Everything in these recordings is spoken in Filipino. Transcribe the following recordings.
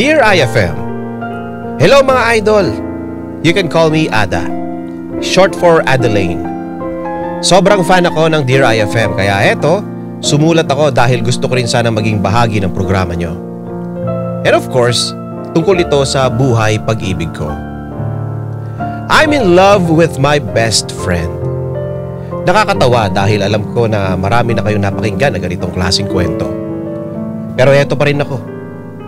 Dear IFM, hello mga idol. You can call me Ada, short for Adeline. Sobrang fan ako ng Dear IFM, kaya eto, sumulat ako dahil gusto ko rin sana maging bahagi ng programa nyo. And of course, tungkol ito sa buhay pag-ibig ko. I'm in love with my best friend. Nakakatawa dahil alam ko na marami na kayong napakinggan na ganitong klaseng kwento. Pero eto pa rin ako.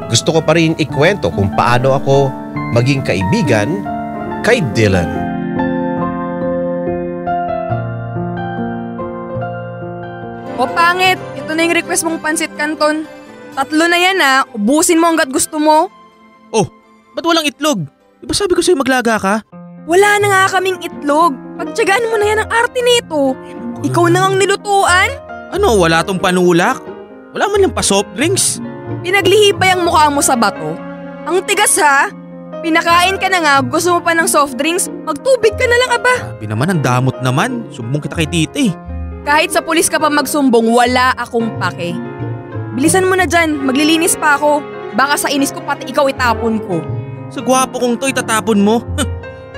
Gusto ko pa rin ikwento kung paano ako maging kaibigan kay Dylan. O pangit, ito na yung request mong pansit canton. 3 na yan ubusin mo hanggat gusto mo. Oh, ba't walang itlog? Di ba sabi ko sa'yo maglaga ka? Wala na nga kaming itlog. Pagtyagaan mo na yan ang arte nito. Ikaw na ang nilutuan. Ano, wala tong panulak? Wala man lang pa soft drinks. Pinaglihipay ang mukha mo sa bato. Ang tigas ha. Pinakain ka na nga, gusto mo pa ng soft drinks, magtubig ka na lang aba. Sabi naman, ang damot naman. Sumbong kita kay tita eh. Kahit sa pulis ka pa magsumbong, wala akong pake. Bilisan mo na dyan, maglilinis pa ako. Baka sa inis ko pati ikaw itapon ko. Sa gwapo kong to, itatapon mo.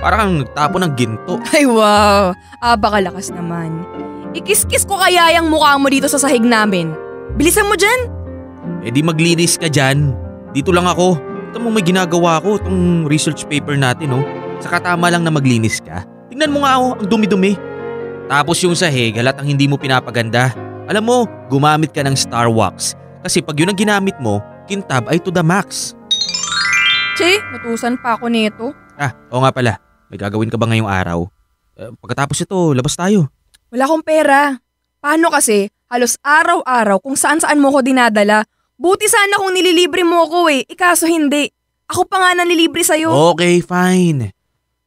Parang nagtapon ng ginto. Ay wow, baka lakas naman. Ikis-kis ko kaya yung mukha mo dito sa sahig namin. Bilisan mo dyan. Eh di maglinis ka dyan. Dito lang ako. Ito mo may ginagawa ko, itong research paper natin Saka tama lang na maglinis ka. Tingnan mo nga ang dumi-dumi. Tapos yung sahig, halatang hindi mo pinapaganda. Alam mo, gumamit ka ng Star Wax. Kasi pag yun ang ginamit mo, kintab ay to the max. Che, natusan pa ako nito. Oo nga pala. May gagawin ka ba ngayong araw? Pagkatapos ito, labas tayo. Wala akong pera. Paano kasi? Halos araw-araw kung saan-saan mo ko dinadala. Buti sana kung nililibre mo ko ikaso hindi. Ako pa nga nanlilibre sa'yo. Okay, fine.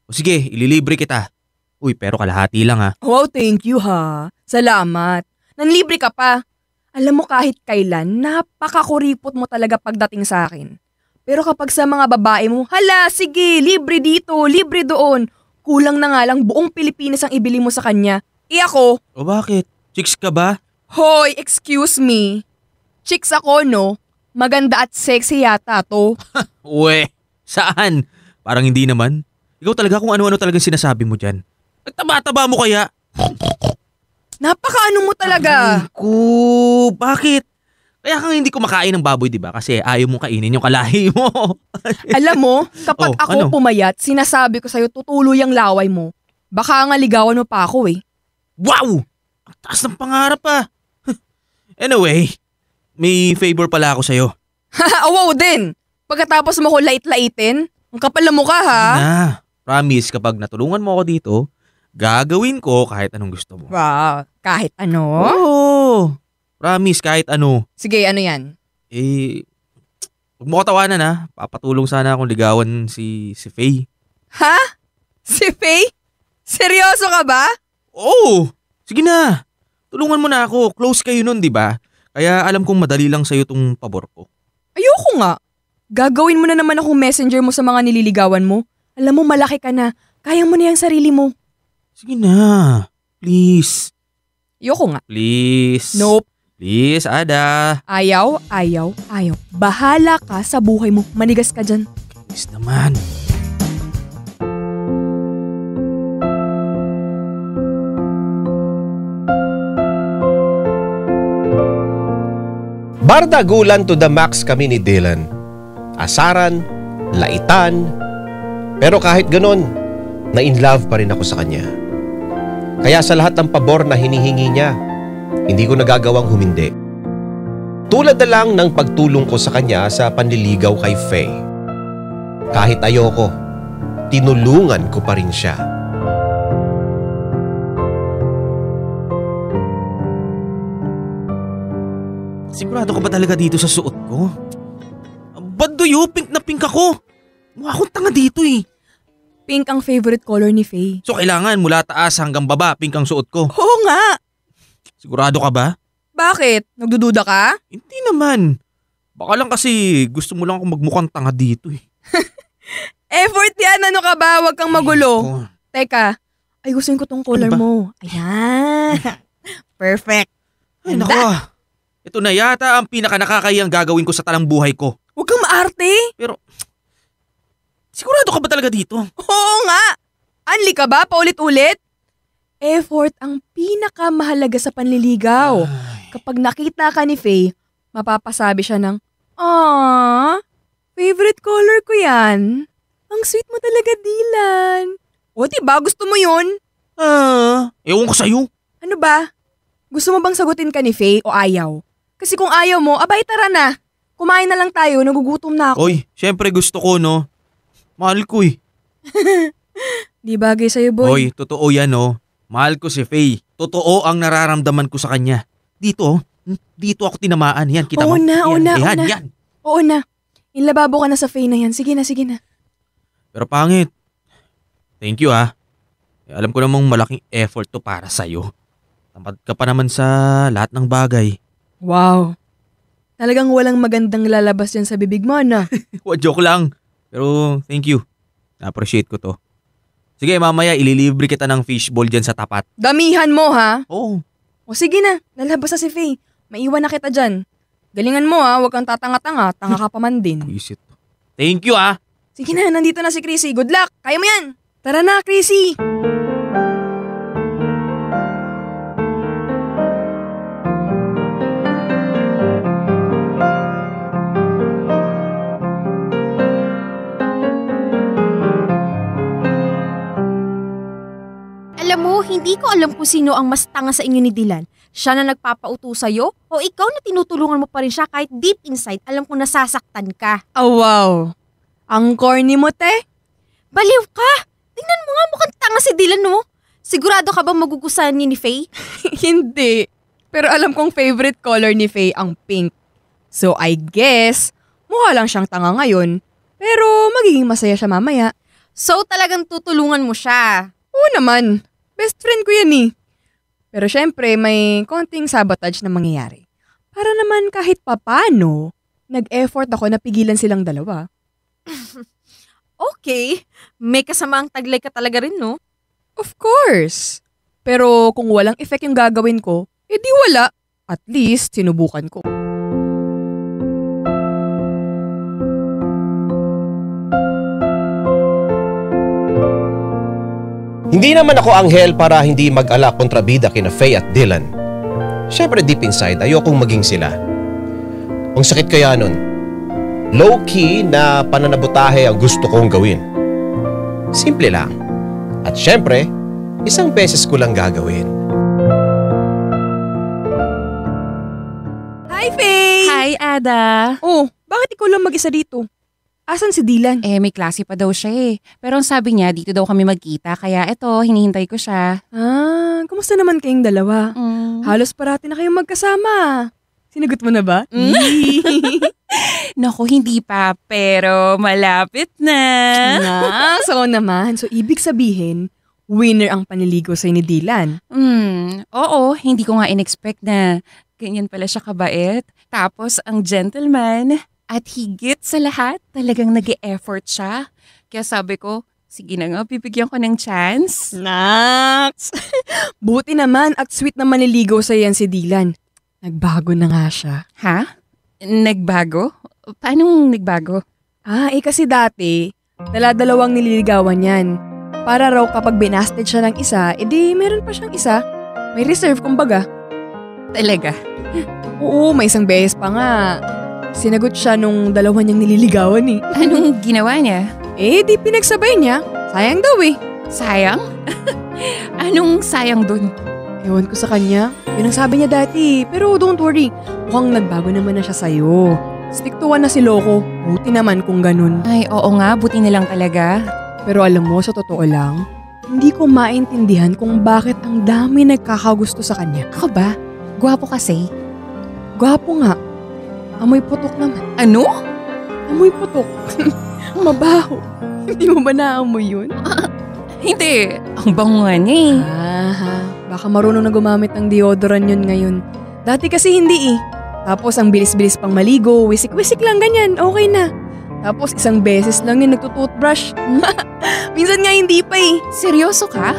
O sige, ililibre kita. Uy, pero kalahati lang ha. Wow, thank you ha. Salamat. Nanlibre ka pa. Alam mo kahit kailan, napakakuripot mo talaga pagdating sa akin. Pero kapag sa mga babae mo, hala, sige, libre dito, libre doon. Kulang na nga lang buong Pilipinas ang ibili mo sa kanya. Ako? O bakit? Chicks ka ba? Hoy, excuse me. Chicks ako, no? Maganda at sexy yata to. Uwe, saan? Parang hindi naman. Ikaw talaga kung ano-ano talagang sinasabi mo dyan. Nagtaba-taba mo kaya? Napakaano mo talaga. Ay ko, bakit? Kaya kang hindi kumakain ng baboy, di ba? Kasi ayaw mong kainin yung kalahi mo. Alam mo, kapag ako pumayat, sinasabi ko sa'yo tutuloy ang laway mo. Baka nga ligawan mo pa ako Wow! Ang taas ng pangarap Anyway, may favor pala ako sa'yo. Wow din! Pagkatapos mo ko lait-laitin, ang kapal na mukha ha. Promise kapag natulungan mo ako dito, gagawin ko kahit anong gusto mo. Wow, kahit ano? Oo! Promise kahit ano. Sige, ano yan? Huwag mo ko tawanan Papatulong sana akong ligawan si Faye. Ha? Si Faye? Seryoso ka ba? Oo! Sige na! Tulungan mo na ako. Close kayo nun, di ba? Kaya alam kong madali lang sa'yo tong pabor ko. Ayoko nga. Gagawin mo na naman akong messenger mo sa mga nililigawan mo. Alam mo, malaki ka na. Kaya mo na yung sarili mo. Sige na. Please. Ayoko nga. Please. Nope. Please, Ada. Ayaw. Bahala ka sa buhay mo. Manigas ka dyan. Please naman. Bardagulan to the max kami ni Dylan. Asaran, laitan. Pero kahit ganon, na-inlove pa rin ako sa kanya. Kaya sa lahat ng pabor na hinihingi niya, hindi ko nagagawang humindi. Tulad na lang ng pagtulong ko sa kanya sa panliligaw kay Faye. Kahit ayoko, tinulungan ko pa rin siya. Sigurado ka ba talaga dito sa suot ko? Baduyo, pink na pink ako. Mukha akong tanga dito Pink ang favorite color ni Faye. So kailangan mula taas hanggang baba, pink ang suot ko. Oo nga. Sigurado ka ba? Bakit? Nagdududa ka? Hindi naman. Baka lang kasi gusto mo lang akong magmukhang tanga dito Effort yan, ano ka ba? Huwag kang magulo. Teka, ay gustuin ko tong color mo. Ayan. Perfect. Ay nako. Ito na yata ang pinaka nakakayang gagawin ko sa talang buhay ko. Huwag kang maarte. Pero, sigurado ka ba talaga dito? Oo nga. Anli ka ba paulit-ulit? Effort ang pinakamahalaga sa panliligaw. Kapag nakita ka ni Faye, mapapasabi siya ng, "Aww, favorite color ko yan. Ang sweet mo talaga, Dylan." O diba, gusto mo yun? Ewan ko sa'yo. Ano ba? Gusto mo bang sagutin ka ni Faye o ayaw? Kasi kung ayaw mo, abay tara na. Kumain na lang tayo, nagugutom na ako. Oy, syempre gusto ko, no? Mahal ko eh. Di bagay sa'yo, boy. Oy, totoo yan, no? Mahal ko si Faye. Totoo ang nararamdaman ko sa kanya. Dito, dito ako tinamaan. Yan, kita mo? Yan. Oo na. Inlababo ka na sa Faye na yan. Sige na. Pero pangit. Thank you alam ko namang malaking effort to para sa'yo. Tamad ka pa naman sa lahat ng bagay. Wow. Talagang walang magandang lalabas yan sa bibig mo, na. Joke lang. Pero thank you. Na-appreciate ko to. Sige, mamaya ililibre kita ng fishball dyan sa tapat. Damihan mo, ha? Oo. O sige na, lalabas na si Faye. Maiwan na kita dyan. Galingan mo, ha? Huwag kang tatanga-tanga. Tanga ka pa man din. Puisit. Thank you Sige na, nandito na si Chrissy. Good luck. Kaya mo yan. Tara na, Chrissy. Alam mo, hindi ko alam kung sino ang mas tanga sa inyo ni Dylan. Siya na nagpapauto sa'yo o ikaw na tinutulungan mo pa rin siya kahit deep inside alam kong nasasaktan ka. Oh, wow. Ang corny mo, te. Baliw ka! Tingnan mo nga, mukhang tanga si Dylan, no? Sigurado ka bang magugustuhan ni Faye? Hindi. Pero alam kong favorite color ni Faye ang pink. So I guess, mukha lang siyang tanga ngayon. Pero magiging masaya siya mamaya. So talagang tutulungan mo siya? Oo naman. Best friend ko yan eh. Pero syempre may konting sabotage na mangyayari. Para naman kahit papano, nag-effort ako na pigilan silang dalawa. Okay. May kasamaang taglay ka talaga rin, no? Of course. Pero kung walang effect yung gagawin ko, edi wala. At least, sinubukan ko. Hindi naman ako anghel para hindi mag-alak kontrabida kina Faye at Dylan. Syempre deep inside, ayokong maging sila. Ang sakit kaya nun. Low-key na pananabutahe ang gusto kong gawin. Simple lang. At syempre, isang beses ko lang gagawin. Hi, Faye! Hi, Ada. Oh, bakit ikaw lang mag-isa dito? Asan si Dylan? May klase pa daw siya eh. Pero ang sabi niya, dito daw kami magkita. Kaya eto, hinihintay ko siya. Kamusta naman kayong dalawa? Halos parati na kayong magkasama. Sinagot mo na ba? Naku, hindi pa. Pero malapit na. So naman. So ibig sabihin, winner ang panliligaw sa'yo ni Dylan. Oo, hindi ko nga in-expect na ganyan pala siya kabait. Tapos ang gentleman. At higit sa lahat, talagang nag-e-effort siya. Kaya sabi ko, sige na nga, bibigyan ko ng chance. Naks! Buti naman at sweet na manliligaw sa'yo yan si Dylan. Nagbago na nga siya. Ha? Nagbago? Paano nagbago? Kasi dati, dala-dalawang nililigawan yan. Para raw kapag binasted siya ng isa, edi meron pa siyang isa. May reserve kumbaga. Talaga? Oo, may isang beses pa nga. Sinagot siya nung dalawa niyang nililigawan eh. Anong ginawa niya? Di pinagsabay niya. Sayang daw eh. Sayang? Anong sayang dun? Ewan ko sa kanya. Yun ang sabi niya dati. Pero don't worry. Mukhang nagbago naman na siya sa'yo. Stick to one na si Loco. Buti naman kung ganun. Ay, oo nga. Buti na lang talaga. Pero alam mo, sa totoo lang, hindi ko maintindihan kung bakit ang dami nagkakagusto sa kanya. Ako ba? Gwapo kasi. Gwapo nga. Amoy putok naman. Ano? Amoy putok. Mabaho. Hindi mo ba naamoy yun? Hindi. Ang bango nga niya eh. Baka marunong na gumamit ng deodorant yun ngayon. Dati kasi hindi eh. Tapos ang bilis-bilis pang maligo, wisik-wisik lang ganyan, okay na. Tapos isang beses lang yun nagtutoothbrush. Minsan nga hindi pa eh. Seryoso ka?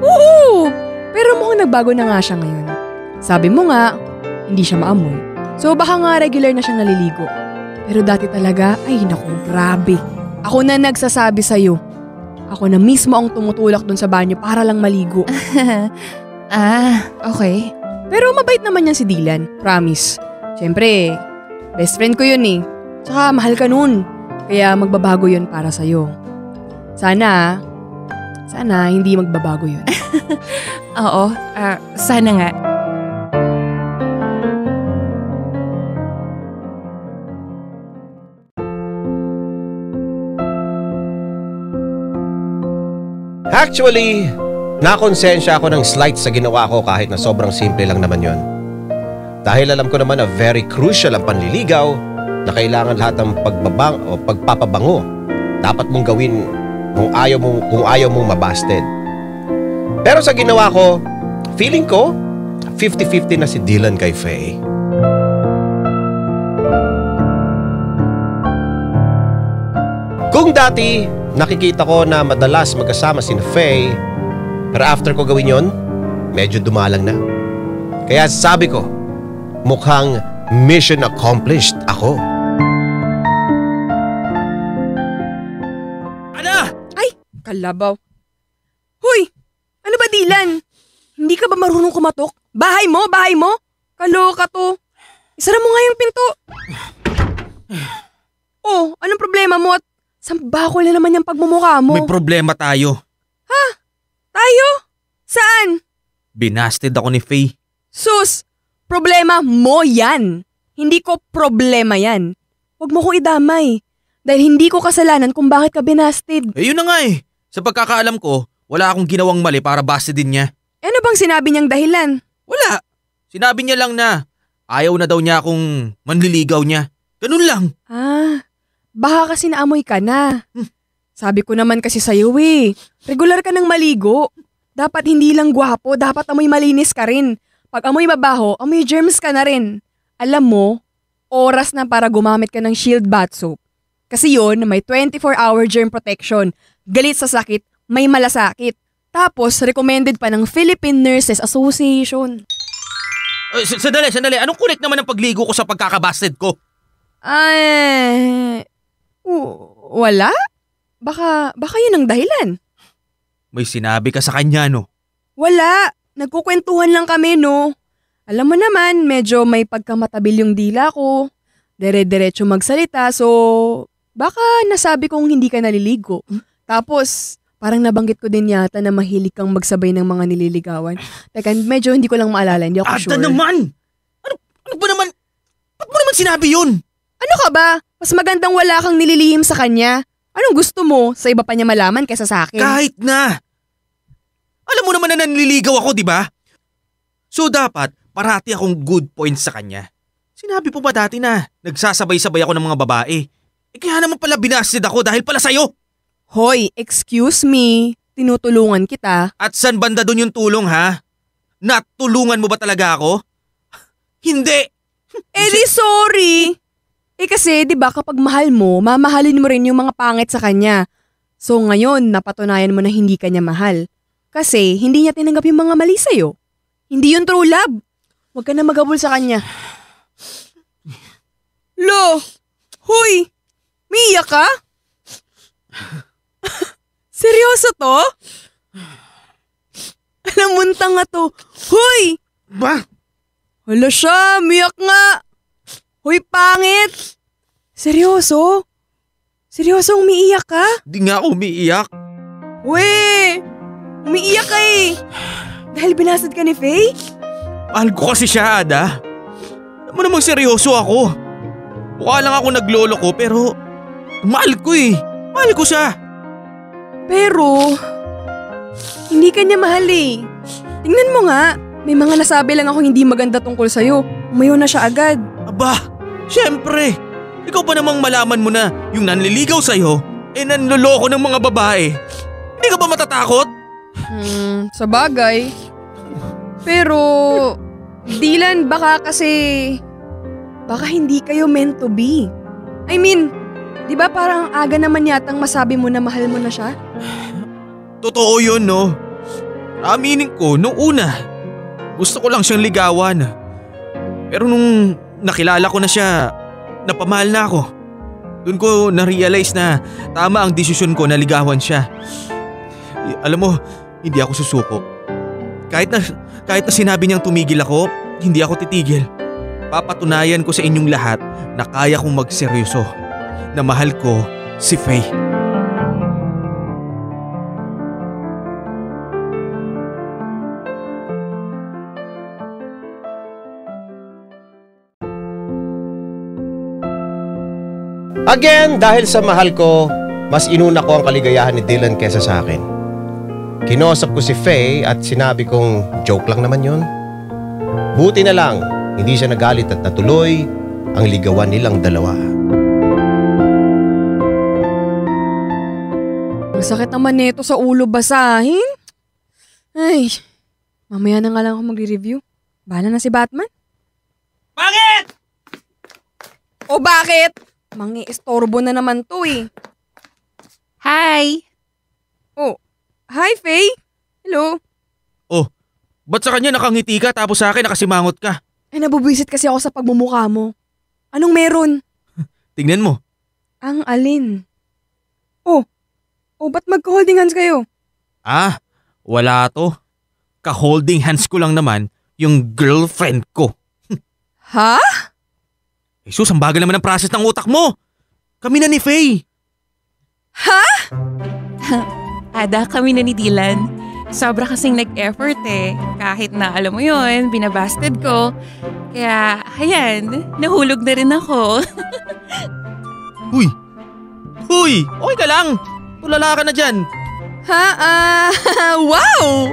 Oo! Pero mukhang nagbago na nga siya ngayon. Sabi mo nga, hindi siya maamoy. So baka nga regular na siyang naliligo. Pero dati talaga, ay naku, grabe. Ako na nagsasabi sa'yo. Ako na mismo ang tumutulak dun sa banyo para lang maligo. Okay. Pero mabait naman yan si Dylan, promise. Siyempre, best friend ko yun eh. Tsaka mahal ka nun. Kaya magbabago yun para sa'yo. Sana hindi magbabago yun. Oo, sana nga. Actually, nakonsensya ako ng slight sa ginawa ko kahit na sobrang simple lang naman yon. Dahil alam ko naman na very crucial ang panliligaw na kailangan lahat ng pagpapabango dapat mong gawin kung ayaw mong mabasted. Pero sa ginawa ko, feeling ko 50-50 na si Dylan kay Faye. Kung dati nakikita ko na madalas magkasama si Faye, pero after ko gawin yon, medyo dumalang na. Kaya sabi ko, mukhang mission accomplished ako. Ana! Ay, kalabaw. Hoy, ano ba Dylan? Hindi ka ba marunong kumatok? Bahay mo? Kaloka to. Isara mo nga yung pinto. Oh, anong problema mo at sambakol na naman yung pagmumukha mo? May problema tayo. Tayo? Saan? Binasted ako ni Faye. Sus, problema mo yan. Hindi ko problema yan. Huwag mo kong idamay. Dahil hindi ko kasalanan kung bakit ka binasted. Eh yun na nga eh. Sa pagkakaalam ko, wala akong ginawang mali para bastedin niya. Ano bang sinabi niyang dahilan? Wala. Sinabi niya lang na ayaw na daw niya akong manliligaw niya. Ganun lang. Baka kasi naamoy ka na. Sabi ko naman kasi sa'yo eh. Regular ka ng maligo. Dapat hindi lang gwapo, dapat amoy malinis ka rin. Pag amoy mabaho, amoy germs ka na rin. Alam mo, oras na para gumamit ka ng Shield Bath Soap. Kasi yon may 24-hour germ protection. Galit sa sakit, may malasakit. Tapos, recommended pa ng Philippine Nurses Association. Sandali. Anong connect naman ang pagligo ko sa pagkakabasted ko? Wala? Baka yun ang dahilan. May sinabi ka sa kanya, no? Wala. Nagkukwentuhan lang kami, no? Alam mo naman, medyo may pagkamatabil yung dila ko. Dire-diretso magsalita, so baka nasabi kong hindi ka naliligo. Tapos, parang nabanggit ko din yata na mahilig kang magsabay ng mga nililigawan. Teka, medyo hindi ko lang maalala, hindi ako sure. Ada naman! Ano ba naman? Ba't mo naman sinabi yun? Ano ka ba? Mas magandang wala kang nililihim sa kanya. Anong gusto mo? Sa iba pa niya malaman kaysa sa akin? Kahit na! Alam mo naman na nanliligaw ako, di ba? So dapat, parati akong good points sa kanya. Sinabi po ba dati na nagsasabay-sabay ako ng mga babae? Kaya naman pala binasted ako dahil pala sa'yo. Hoy, excuse me. Tinutulungan kita. At saan banda doon yung tulong, ha? Natulungan mo ba talaga ako? Hindi! Di sorry! Kasi, di ba kapag mahal mo, mamahalin mo rin yung mga pangit sa kanya. So ngayon, napatunayan mo na hindi kanya mahal. Kasi, hindi niya tinanggap yung mga mali sa'yo. Hindi yun true love. Huwag ka na magabol sa kanya. Lo! Hoy! Miiyak ka? Seryoso to? Alam mo, tanga to. Hoy! Ba? Hala siya, miyak nga. Hoy, pangit. Seryoso? Seryosong umiiyak ka? Di nga ako umiiyak. Weh! Umiiyak ka eh. Dahil binasted ka ni Faye? Mahal ko kasi siya, Ada. Alam mo namang seryoso ako. Mukha lang ako naglolo ko pero mahal ko eh. Mahal ko siya. Pero, hindi ka niya mahal eh. Tingnan mo nga, may mga nasabi lang ako hindi maganda tungkol sa'yo. Umayo na siya agad. Aba, syempre. Ikaw pa namang malaman mo na yung nanliligaw sa'yo, nanloloko ng mga babae. Hindi ka ba matatakot? Sa bagay. Pero, Dylan, baka hindi kayo meant to be. I mean, di ba parang aga naman yatang masabi mo na mahal mo na siya? Totoo yun, no? Aminin ko, nung una, gusto ko lang siyang ligawan. Pero nung nakilala ko na siya, napamahal na ako. Doon ko na-realize na tama ang desisyon ko na ligawan siya. Alam mo, hindi ako susuko. Kahit na sinabi niyang tumigil ako, hindi ako titigil. Papatunayan ko sa inyong lahat na kaya kong magseryoso. Na mahal ko si Faye. Again, dahil sa mahal ko, mas inuna ko ang kaligayahan ni Dylan kesa sa akin. Kinausap ko si Faye at sinabi kong joke lang naman yun. Buti na lang, hindi siya nagalit at natuloy ang ligawan nilang dalawa. Ang sakit naman nito sa ulo basahin. Ay, mamaya na nga lang ako magre-review. Bahala na si Batman. Bakit? O bakit? Mangi-istorbo na naman to eh. Hi! Oh, hi Faye. Hello. Oh, ba't sa kanya nakangiti ka tapos sa akin nakasimangot ka? Ay, nabubwisit kasi ako sa pagmumukha mo. Anong meron? Tignan mo. Ang alin? Oh, ba't magka-holding hands kayo? Ah, wala to. Ka-holding hands ko lang naman yung girlfriend ko. Ha? Jesus, ang bagal naman ang process ng utak mo. Kami na ni Faye. Ha? Ada, kami na ni Dylan. Sobra kasing nag-effort eh. Kahit na alam mo yun, binabasted ko. Kaya, ayan, nahulog na rin ako. Huy, okay ka lang. Tulala ka na dyan. Ha? Wow!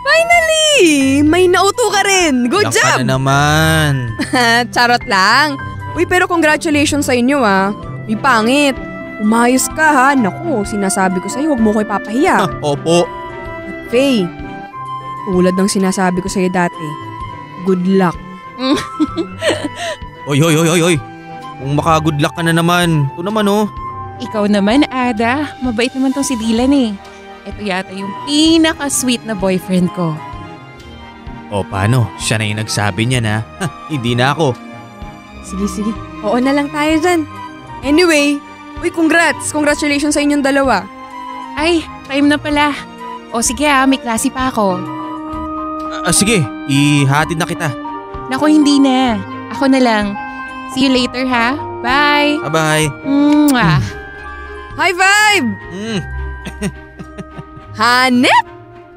Finally! May nauto ka rin. Good Yan ka job! na naman. Charot lang. Uy, pero congratulations sa inyo ah. May pangit. Umayos ka ha. Naku, sinasabi ko sa'yo, huwag mo ko ipapahiya. Opo. At Faye, tulad ng sinasabi ko sa'yo dati, good luck. Oy. Kung maka-good luck ka na naman. Ito naman oh. Ikaw naman, Ada. Mabait naman tong si Dylan eh. Ito yata yung pinaka-sweet na boyfriend ko. O paano? Siya na yung nagsabi niya na. Hindi na ako. Sige. Oo na lang tayo dyan. Anyway, uy, congrats. Congratulations sa inyong dalawa. Ay, time na pala. O sige may klase pa ako. Sige, ihatid na kita. Naku, hindi na. Ako na lang. See you later ha. Bye! Bye-bye. Mwah! High five! Hanep!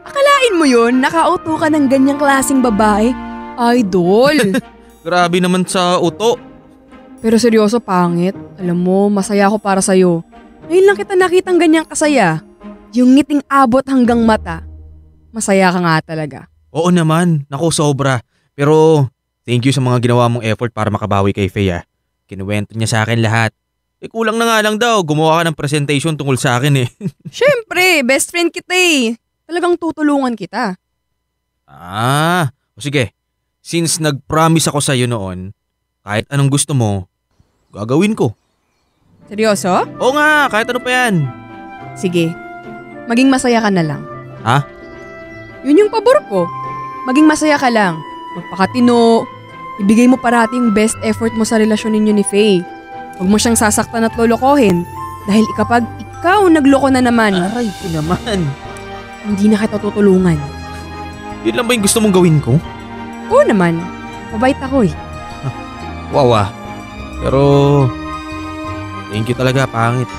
Akalain mo yun, nakauto ka ng ganyang klaseng babae? Idol! Grabe naman sa uto. Pero seryoso, pangit. Alam mo, masaya ako para sa'yo. Ngayon lang kita nakitang ganyang kasaya. Yung ngiting abot hanggang mata. Masaya ka nga talaga. Oo naman, naku sobra. Pero thank you sa mga ginawa mong effort para makabawi kay Faye. Kinuwento niya sa akin lahat. Kulang na nga lang daw, gumawa ka ng presentation tungkol sa akin eh. Siyempre, best friend kita eh. Talagang tutulungan kita. O sige. Since nag-promise ako sa'yo noon, kahit anong gusto mo, gagawin ko. Seryoso? Oo nga, kahit ano pa yan. Sige. Maging masaya ka na lang. Ha? Yun yung pabor ko. Maging masaya ka lang. Magpakatino. Ibigay mo parati yung best effort mo sa relasyon ninyo ni Faye. Huwag mo siyang sasaktan at lolokohin. Dahil kapag ikaw nagloko na naman, Aray ko naman. hindi na kita tutulungan. Yun lang ba yung gusto mong gawin ko? Oo naman. Mabait ako eh. Wow. Pero thank you talaga, pangit.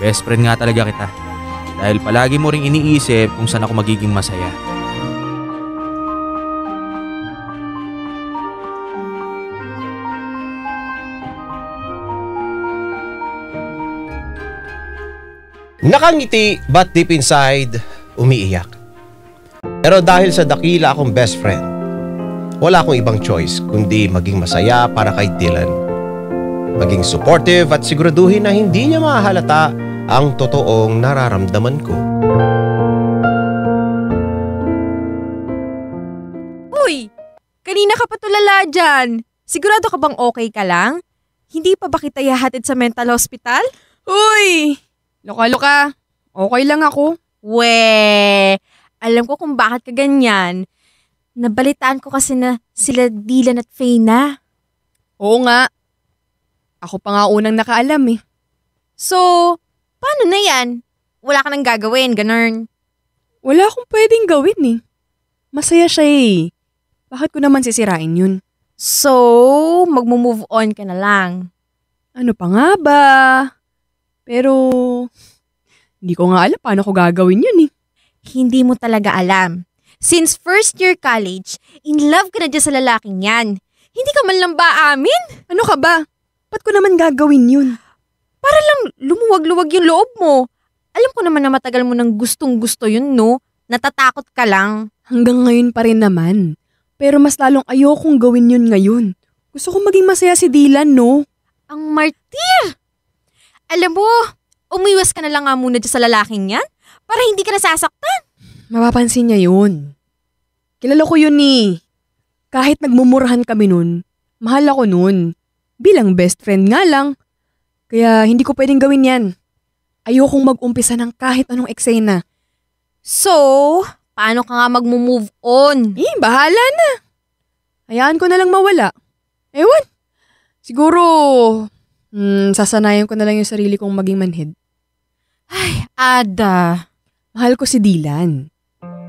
Best friend nga talaga kita. Dahil palagi mo ring iniisip kung saan ako magiging masaya. Nakangiti but deep inside, umiiyak. Pero dahil sa dakila akong best friend, wala akong ibang choice kundi maging masaya para kay Dylan. Maging supportive at siguraduhin na hindi niya mahalata ang totoong nararamdaman ko. Uy! Kanina ka pa tulala dyan. Sigurado ka bang okay ka lang? Hindi pa ba kita ihahatid sa mental hospital? Uy! Loka-loka. Okay lang ako. We! Alam ko kung bakit ka ganyan. Nabalitaan ko kasi na sila Dylan at Faye na. Oo nga. Ako pa nga unang nakaalam eh. So, paano na yan? Wala ka nang gagawin, ganun. Wala akong pwedeng gawin eh. Masaya siya eh. Bakit ko naman sisirain yun? So, magmo-move on ka na lang. Ano pa nga ba? Pero, hindi ko nga alam paano ko gagawin yun eh. Hindi mo talaga alam. Since first year college, in love ka na dyan sa lalaking yan. Hindi ka man lang ba amin? Ano ka ba? Ba't ko naman gagawin yun? Para lang lumuwag-luwag yung loob mo. Alam ko naman na matagal mo nang gustong-gusto yun, no? Natatakot ka lang. Hanggang ngayon pa rin naman. Pero mas lalong ayokong gawin yun ngayon. Gusto kong maging masaya si Dylan, no? Ang martir! Alam mo, umiwas ka na lang nga muna dyan sa lalaking yan para hindi ka nasasaktan. Mapapansin niya yun. Kilala ko yun eh. Kahit nagmumurahan kami nun, mahal ako nun. Bilang best friend nga lang. Kaya hindi ko pwedeng gawin yan. Ayokong mag-umpisa ng kahit anong eksena. So, paano ka nga magmo-move on? Bahala na. Hayaan ko na lang mawala. Ewan. Siguro, sasanayan ko na lang yung sarili kong maging manhid. Ay, Ada. Mahal ko si Dylan.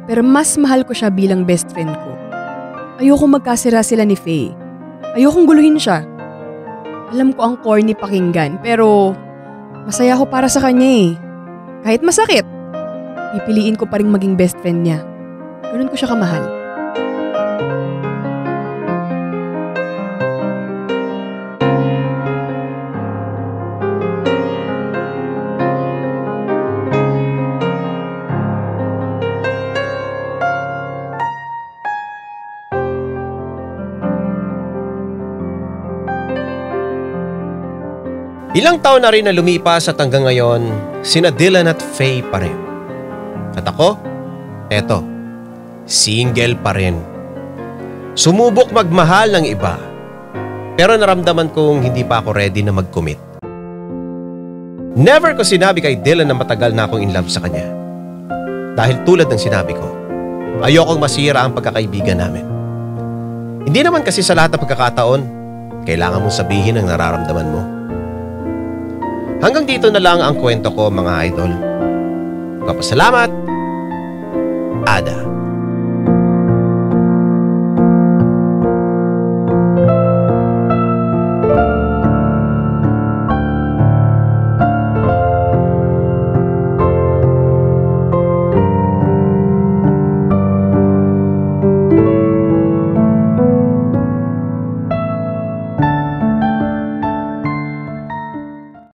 Pero mas mahal ko siya bilang best friend ko. Ayokong magkasira sila ni Faye. Ayokong guluhin siya. Alam ko ang corny pakinggan, pero masaya ako para sa kanya eh. Kahit masakit, pipiliin ko pa rin maging best friend niya. Ganun ko siya kamahal. Ilang taon na rin na lumipas at hanggang ngayon, sina Dylan at Faye pa rin. At ako, eto, single pa rin. Sumubok magmahal ng iba, pero naramdaman kong hindi pa ako ready na mag-commit. Never ko sinabi kay Dylan na matagal na akong in love sa kanya. Dahil tulad ng sinabi ko, ayokong masira ang pagkakaibigan namin. Hindi naman kasi sa lahat ng pagkakataon, kailangan mong sabihin ang nararamdaman mo. Hanggang dito na lang ang kwento ko, mga idol. Kapasalamat, Ada.